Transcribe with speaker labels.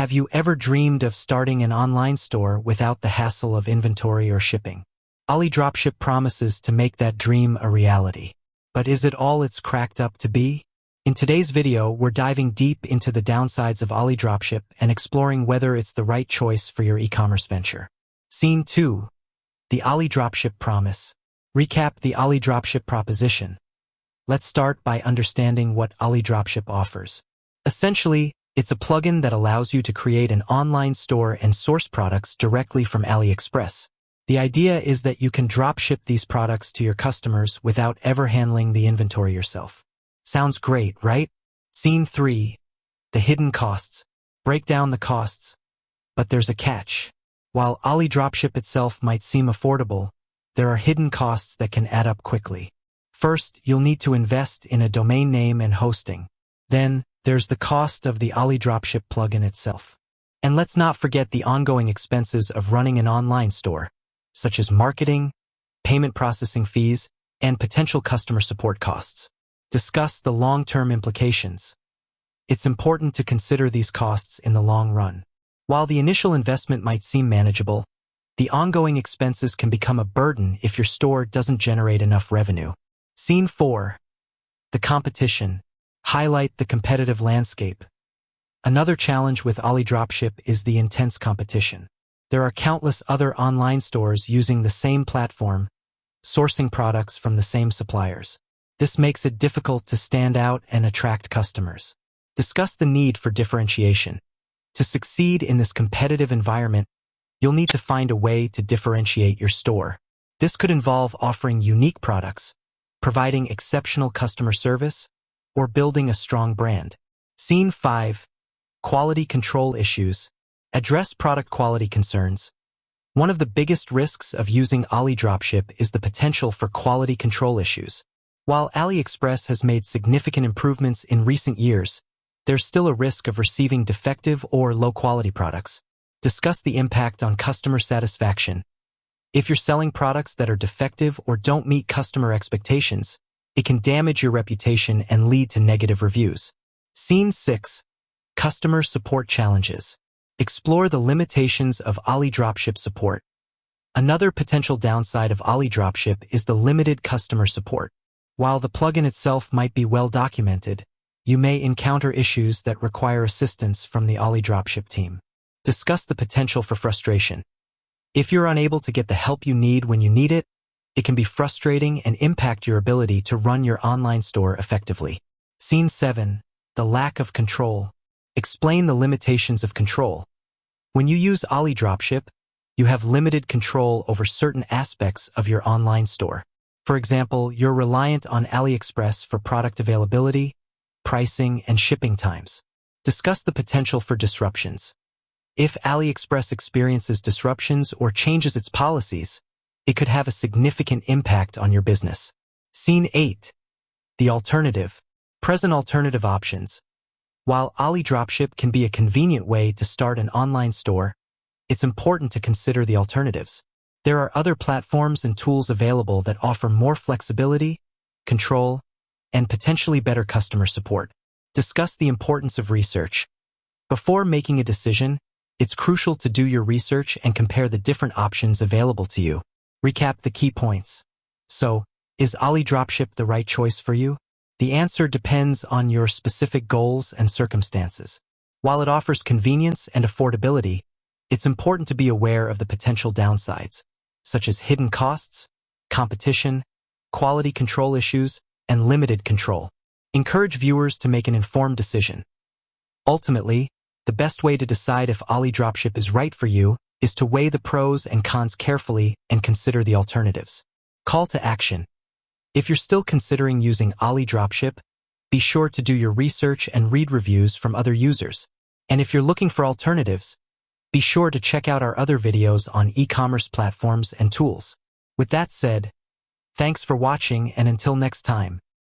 Speaker 1: Have you ever dreamed of starting an online store without the hassle of inventory or shipping? Alidropship promises to make that dream a reality. But is it all it's cracked up to be? In today's video, we're diving deep into the downsides of Alidropship and exploring whether it's the right choice for your e-commerce venture. Scene 2. The Alidropship Promise. Recap the Alidropship proposition. Let's start by understanding what Alidropship offers. Essentially, it's a plugin that allows you to create an online store and source products directly from AliExpress. The idea is that you can dropship these products to your customers without ever handling the inventory yourself. Sounds great, right? Scene 3. The hidden costs. Break down the costs. But there's a catch. While Alidropship itself might seem affordable, there are hidden costs that can add up quickly. First, you'll need to invest in a domain name and hosting. Then, there's the cost of the Alidropship plugin itself. And let's not forget the ongoing expenses of running an online store, such as marketing, payment processing fees, and potential customer support costs. Discuss the long-term implications. It's important to consider these costs in the long run. While the initial investment might seem manageable, the ongoing expenses can become a burden if your store doesn't generate enough revenue. Scene 4. The competition. Highlight the competitive landscape. Another challenge with Alidropship is the intense competition. There are countless other online stores using the same platform, sourcing products from the same suppliers. This makes it difficult to stand out and attract customers. Discuss the need for differentiation. To succeed in this competitive environment, you'll need to find a way to differentiate your store. This could involve offering unique products, providing exceptional customer service, or building a strong brand. Scene 5. Quality control issues. Address product quality concerns. One of the biggest risks of using Alidropship is the potential for quality control issues. While AliExpress has made significant improvements in recent years, there's still a risk of receiving defective or low-quality products. Discuss the impact on customer satisfaction. If you're selling products that are defective or don't meet customer expectations, it can damage your reputation and lead to negative reviews. Scene 6. Customer support challenges. Explore the limitations of Alidropship support. Another potential downside of Alidropship is the limited customer support. While the plugin itself might be well documented, you may encounter issues that require assistance from the Alidropship team. Discuss the potential for frustration. If you're unable to get the help you need when you need it, it can be frustrating and impact your ability to run your online store effectively. Scene 7. The lack of control. Explain the limitations of control. When you use Alidropship, you have limited control over certain aspects of your online store. For example, you're reliant on AliExpress for product availability, pricing, and shipping times. Discuss the potential for disruptions. If AliExpress experiences disruptions or changes its policies, it could have a significant impact on your business. Scene 8. The alternative. Present alternative options. While Alidropship can be a convenient way to start an online store, it's important to consider the alternatives. There are other platforms and tools available that offer more flexibility, control, and potentially better customer support. Discuss the importance of research. Before making a decision, it's crucial to do your research and compare the different options available to you. Recap the key points. So, is Alidropship the right choice for you? The answer depends on your specific goals and circumstances. While it offers convenience and affordability, it's important to be aware of the potential downsides, such as hidden costs, competition, quality control issues, and limited control. Encourage viewers to make an informed decision. Ultimately, the best way to decide if Alidropship is right for you is to weigh the pros and cons carefully and consider the alternatives. Call to action. If you're still considering using Alidropship, be sure to do your research and read reviews from other users. And if you're looking for alternatives, be sure to check out our other videos on e-commerce platforms and tools. With that said, thanks for watching, and until next time.